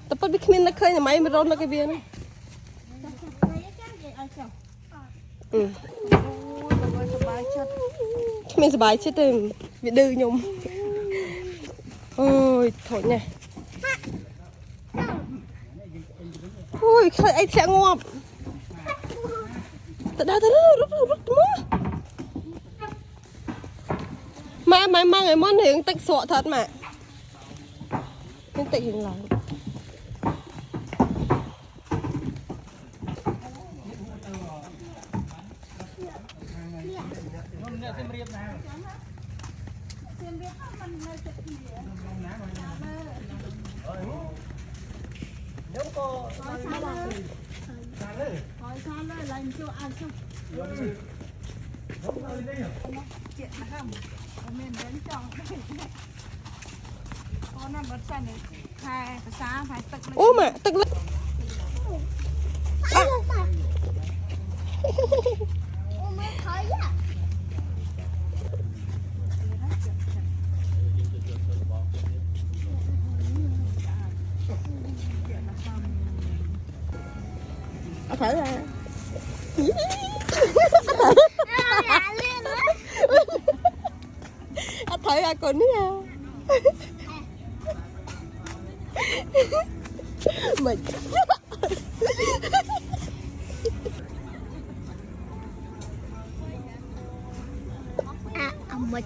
tập bớt biết mình là khơi nhà máy mà rôn là cái viên này mình sẽ bài chết rồi bị đư nhung ôi thôi nha ôi anh sẽ ngộp tới đây rút má mang cái món này tách sọ thật mà tách hình lại ô mà tức lắm thử ra anh thử ra còn nữa mình à, ông mệt